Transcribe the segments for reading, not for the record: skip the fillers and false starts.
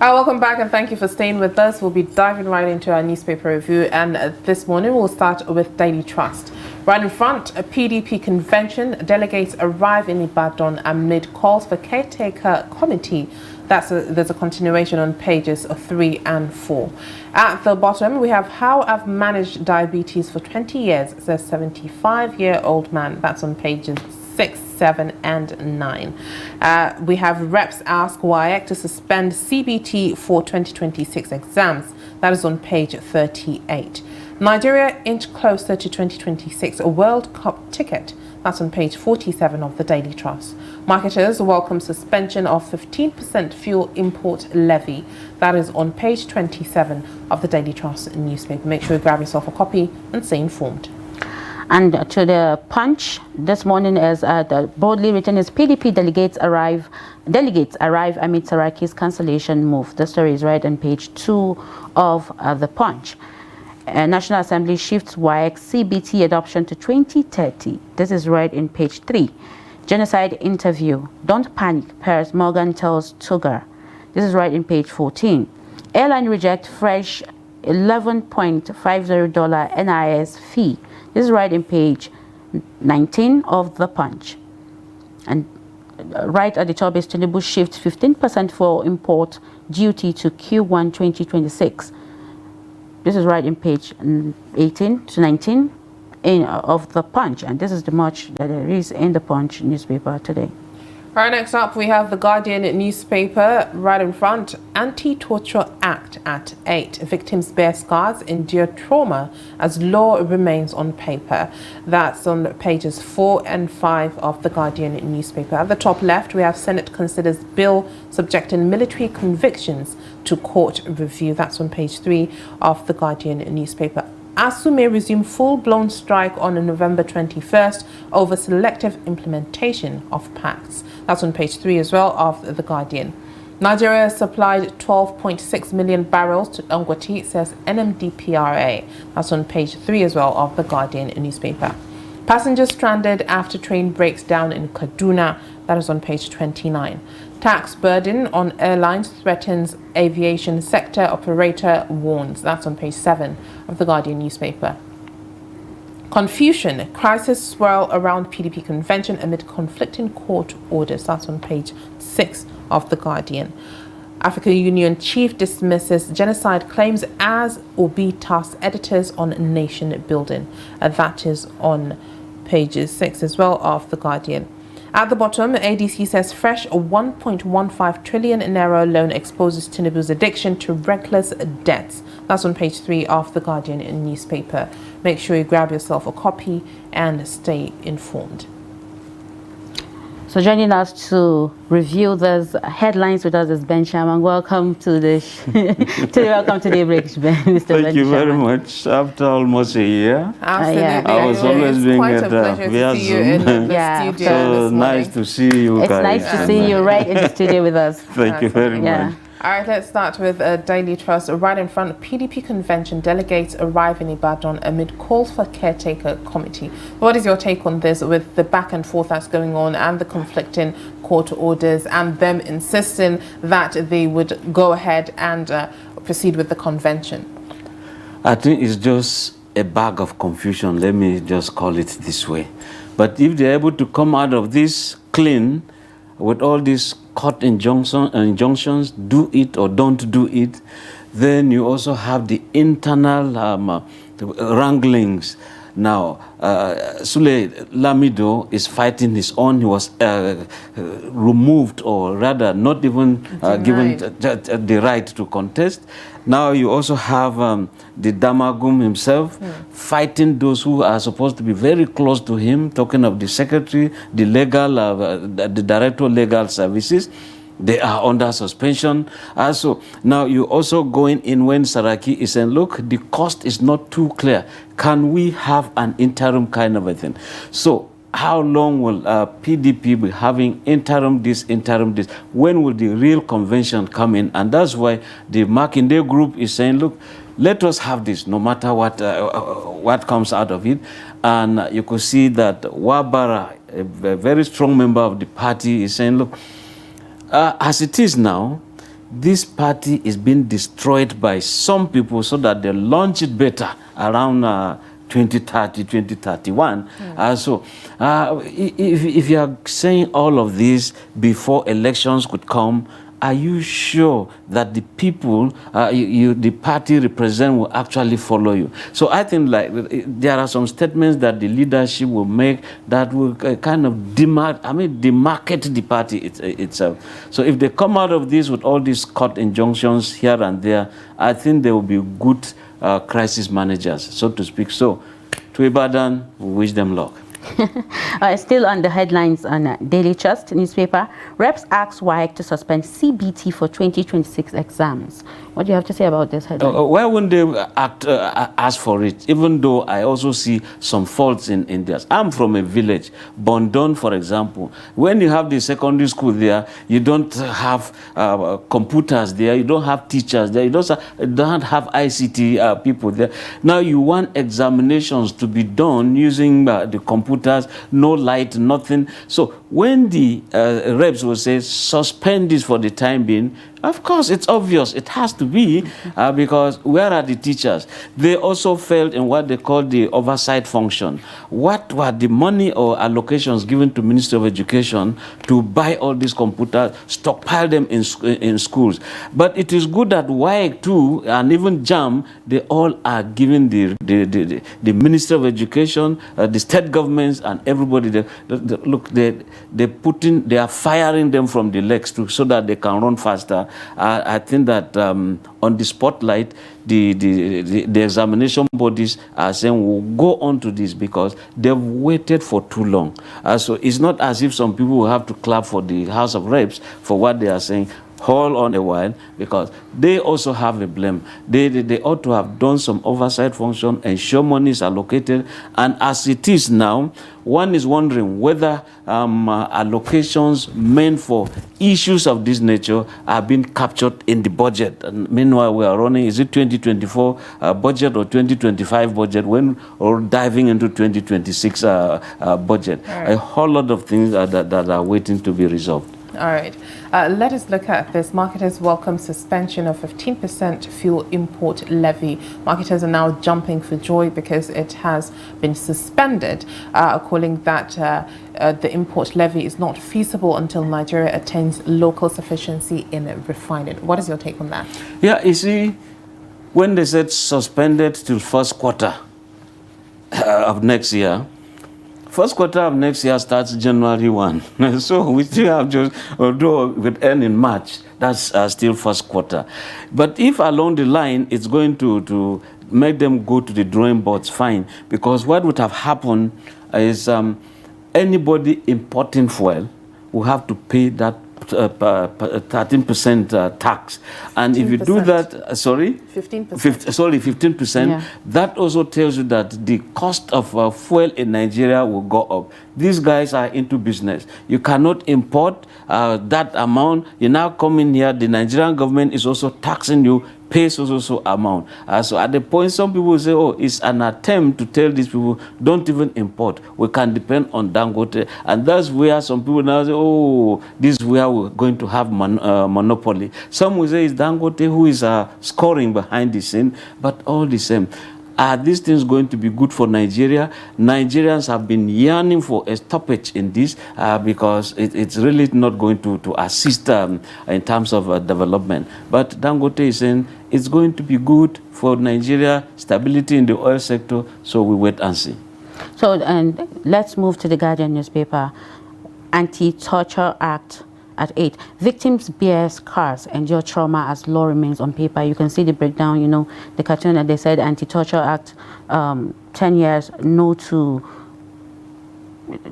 Welcome back and thank you for staying with us. We'll be diving right into our newspaper review, and this morning we'll start with Daily Trust. Right in front, a PDP convention. Delegates arrive in Ibadan amid calls for caretaker committee. There's a continuation on pages 3 and 4. At the bottom, we have how I've managed diabetes for 20 years, says 75-year-old man. That's on pages 6, 7 and 9. We have reps ask WAEC to suspend CBT for 2026 exams. That is on page 38. Nigeria inch closer to 2026 World Cup ticket. That's on page 47 of the Daily Trust. Marketers welcome suspension of 15% fuel import levy. That is on page 27 of the Daily Trust newspaper. Make sure you grab yourself a copy and stay informed. And to the Punch this morning is boldly written is PDP delegates arrive amid Saraki's cancellation move. The story is right on page 2 of the Punch. National Assembly shifts WAEC CBT adoption to 2030. This is right in page 3. Genocide interview. Don't panic, Piers Morgan tells Tugar. This is right in page 14. Airline reject fresh $11.50 NIS fee. This is right in page 19 of the Punch. And right at the top is Tinubu shifts 15% for import duty to Q1 2026. This is right in page 18 to 19 of the Punch. And this is the much that there is in the Punch newspaper today. Right, next up we have the Guardian newspaper. Right in front, Anti-Torture Act at 8. Victims bear scars, endure trauma as law remains on paper. That's on pages 4 and 5 of the Guardian newspaper. At the top left, we have Senate considers bill subjecting military convictions to court review. That's on page 3 of the Guardian newspaper. ASU may resume full-blown strike on November 21st over selective implementation of pacts. That's on page 3 as well of The Guardian. Nigeria supplied 12.6 million barrels to Dangote, says NMDPRA. That's on page 3 as well of The Guardian newspaper. Passengers stranded after train breaks down in Kaduna. That is on page 29. Tax burden on airlines threatens aviation sector, operator warns. That's on page 7 of the Guardian newspaper. Confusion, crisis swirl around PDP convention amid conflicting court orders. That's on page 6 of the Guardian. African Union chief dismisses genocide claims as Obi tasks editors on nation building. That is on pages 6 as well of the Guardian. At the bottom, ADC says fresh 1.15 trillion naira loan exposes Tinubu's addiction to reckless debts. That's on page 3 of the Guardian newspaper. Make sure you grab yourself a copy and stay informed. So joining us to review those headlines with us is Ben Sharman. Welcome to the welcome to the break, Ben. Mr. Thank you very much. After almost a year, Absolutely. I was always being at via Zoom. Studio so nice to see you it's guys. Nice to see you right in the studio with us. Thank you very much. All right, let's start with Daily Trust. Right in front, PDP convention. Delegates arrive in Ibadan amid calls for caretaker committee. What is your take on this, with the back and forth that's going on and the conflicting court orders and them insisting that they would go ahead and proceed with the convention? I think it's just a bag of confusion. Let me just call it this way. But if they're able to come out of this clean with all these court injunctions, do it or don't do it, then you also have the internal wranglings. Now, Sule Lamido is fighting his own. He was removed, or rather not even given the right to contest. Now you also have the Damagum himself fighting those who are supposed to be very close to him, talking of the secretary, the legal, the director of legal services. They are under suspension. Also, now you also going in when Saraki is saying, look, the cost is not too clear. Can we have an interim kind of a thing? So how long will PDP be having interim this, interim this? When will the real convention come in? And that's why the Makinde group is saying, look, let us have this, no matter what comes out of it. And you could see that Wabara, a very strong member of the party, is saying, look, as it is now, this party is being destroyed by some people so that they launch it better around 2030, 2031. If you are saying all of this before elections could come, are you sure that the people the party represent will actually follow you? So I think there are some statements that the leadership will make that will kind of demarcate the party itself. So if they come out of this with all these court injunctions here and there, I think they will be good crisis managers, so to speak. So to Ibadan, we wish them luck. Still on the headlines on Daily Trust newspaper, reps ask WAEC to suspend CBT for 2026 exams. What do you have to say about this headline? Why wouldn't they ask for it? Even though I also see some faults in this. I'm from a village, Bondon, for example. When you have the secondary school there, you don't have computers there, you don't have teachers there, you don't have ICT people there. Now you want examinations to be done using the computers, no light, nothing. So when the reps will say suspend this for the time being, of course, it's obvious. It has to be because where are the teachers? They also failed in what they call the oversight function. What were the money or allocations given to Ministry of Education to buy all these computers, stockpile them in schools? But it is good that WAEC too, and even JAM, they all are giving the Ministry of Education, the state governments, and everybody. They are firing them from the legs too, so that they can run faster. I think that on the spotlight, the examination bodies are saying we'll go on to this because they've waited for too long. So it's not as if some people will have to clap for the House of Reps for what they are saying. Hold on a while, because they also have a blame. They ought to have done some oversight function, ensure money is allocated, and as it is now, one is wondering whether allocations meant for issues of this nature are being captured in the budget. And meanwhile, we are running, is it 2024 budget or 2025 budget, when or diving into 2026 budget? Right. A whole lot of things that are waiting to be resolved. All right. Let us look at this. Marketers welcome suspension of 15% fuel import levy. Marketers are now jumping for joy because it has been suspended, calling that the import levy is not feasible until Nigeria attains local sufficiency in refining. What is your take on that? Yeah, you see, when they said suspended till first quarter of next year, first quarter of next year starts January 1. So we still have just, although we end in March, that's still first quarter. But if along the line it's going to make them go to the drawing boards, fine. Because what would have happened is anybody importing fuel will have to pay that 13% tax, and 15%. If you do that, 15%. Sorry, 15%. Yeah. That also tells you that the cost of fuel in Nigeria will go up. These guys are into business. You cannot import that amount. You now come in here. The Nigerian government is also taxing you. Pays also amount. So at the point, some people say, oh, it's an attempt to tell these people, don't even import. We can depend on Dangote. And that's where some people now say, oh, this is where we're going to have monopoly. Some will say it's Dangote who is scoring behind the scene, but all the same. Are these things going to be good for Nigeria? Nigerians have been yearning for a stoppage in this because it's really not going to assist in terms of development. But Dangote is saying it's going to be good for Nigeria, stability in the oil sector, so we wait and see. So, and let's move to the Guardian newspaper. Anti-Torture Act at 8. Victims bear scars, endure trauma as law remains on paper. You can see the breakdown, you know, the cartoon that they said Anti-Torture Act, 10 years, no to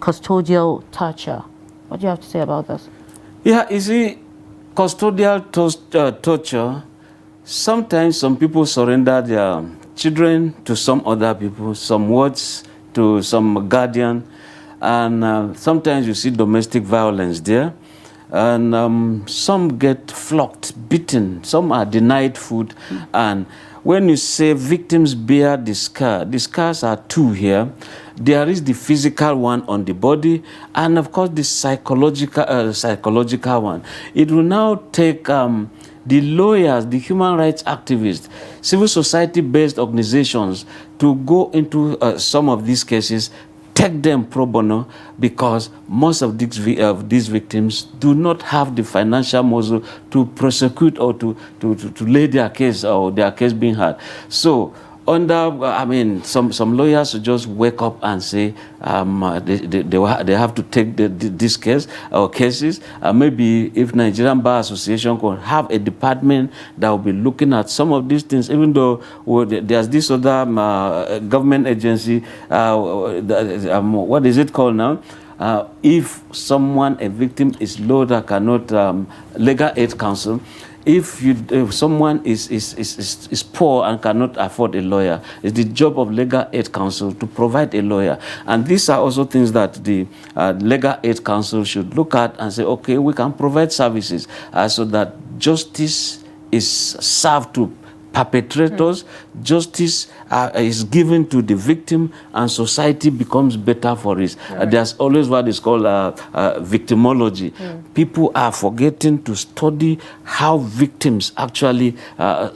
custodial torture. What do you have to say about this? Yeah, you see, custodial torture, sometimes some people surrender their children to some other people, some wards to some guardian, and sometimes you see domestic violence there. And some get flogged, beaten, some are denied food. And when you say victims bear the scars are two here. There is the physical one on the body, and of course the psychological one. It will now take the lawyers, the human rights activists, civil society-based organizations to go into some of these cases, take them pro bono, because most of these victims do not have the financial muscle to prosecute or to lay their case or their case being heard. So some lawyers just wake up and say they have to take this case or cases. Maybe if Nigerian Bar Association could have a department that will be looking at some of these things, even though there's this other government agency, what is it called now? If a victim is low that cannot, Legal Aid Council, if someone is poor and cannot afford a lawyer, it's the job of Legal Aid Council to provide a lawyer. And these are also things that the Legal Aid Council should look at and say, okay, we can provide services so that justice is served to perpetrators, justice is given to the victim, and society becomes better for it. There's always what is called victimology. People are forgetting to study how victims actually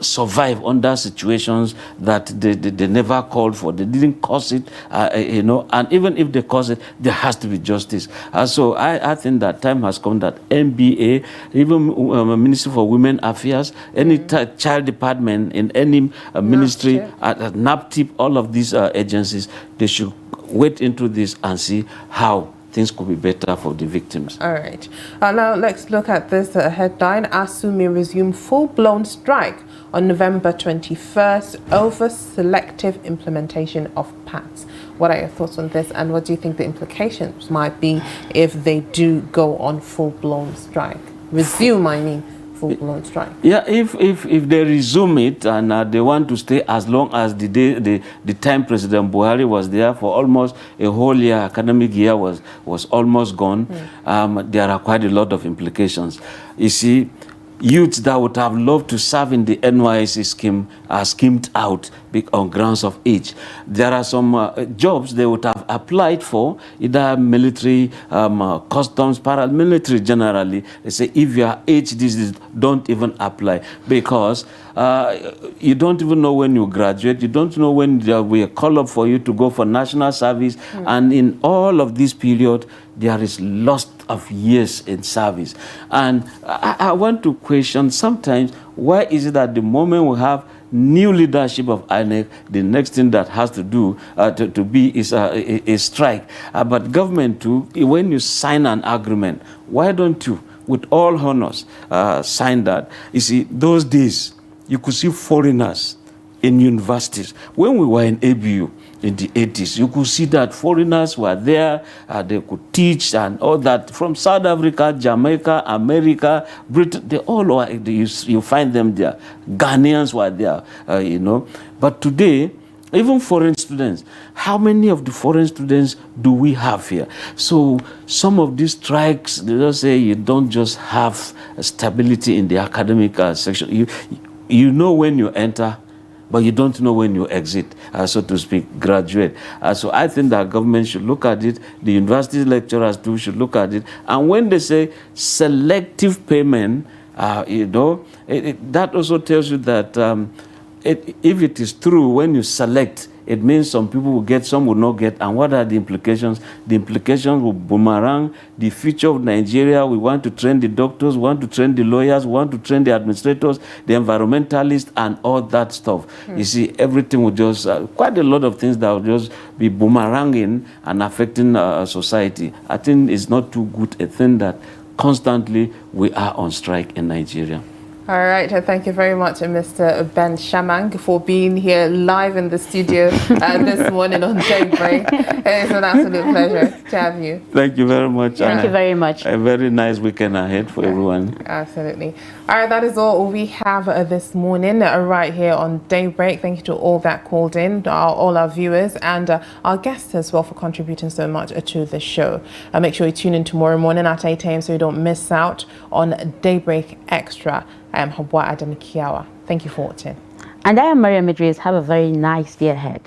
survive under situations that they never called for. They didn't cause it, and even if they cause it, there has to be justice. So I think that time has come that MBA, even Ministry for Women Affairs, any child department in any ministry, at NAPTIP, all of these agencies, they should wade into this and see how things could be better for the victims. All right. Now let's look at this headline. ASU may resume full-blown strike on November 21st over selective implementation of PATs. What are your thoughts on this, and what do you think the implications might be if they do go on full-blown strike? Resume, I mean. Full-blown strike. Yeah, if they resume it and they want to stay as long as the time President Buhari was there, for almost a whole year, academic year was almost gone, there are quite a lot of implications. You see, youths that would have loved to serve in the NYSC scheme are schemed out on grounds of age. There are some jobs they would have applied for, either military, customs, paramilitary generally. They say if you are age this, don't even apply, because you don't even know when you graduate. You don't know when there will be a call up for you to go for national service. And in all of this period, there is loss of years in service. And I want to question sometimes, why is it that the moment we have new leadership of INEC, the next thing that has to do to be is a strike? But government too, when you sign an agreement, why don't you, with all honors, sign that? You see, those days, you could see foreigners in universities. When we were in ABU, in the 80s, you could see that foreigners were there, they could teach and all that, from South Africa, Jamaica, America, Britain, they all were, you find them there. Ghanaians were there, But today, even foreign students, how many of the foreign students do we have here? So some of these strikes, they just say you don't just have stability in the academic section. You know when you enter, but you don't know when you exit, so to speak, graduate. So I think that government should look at it, the university lecturers too should look at it. And when they say selective payment, that also tells you that if it is true, when you select, it means some people will get, some will not get. And what are the implications? The implications will boomerang the future of Nigeria. We want to train the doctors, we want to train the lawyers, we want to train the administrators, the environmentalists, and all that stuff. You see, everything will just, quite a lot of things that will just be boomeranging and affecting society. I think it's not too good a thing that constantly we are on strike in Nigeria. All right, thank you very much, Mr. Ben Shamang, for being here live in the studio this morning on Daybreak. It's an absolute pleasure to have you. Thank you very much. Thank you very much. A very nice weekend ahead for everyone. Absolutely. All right, that is all we have this morning right here on Daybreak. Thank you to all that called in, all our viewers, and our guests as well for contributing so much to the show. Make sure you tune in tomorrow morning at 8 a.m. so you don't miss out on Daybreak Extra. I am Habwa Adam Kiawa. Thank you for watching. And I am Maria Midris. Have a very nice day ahead.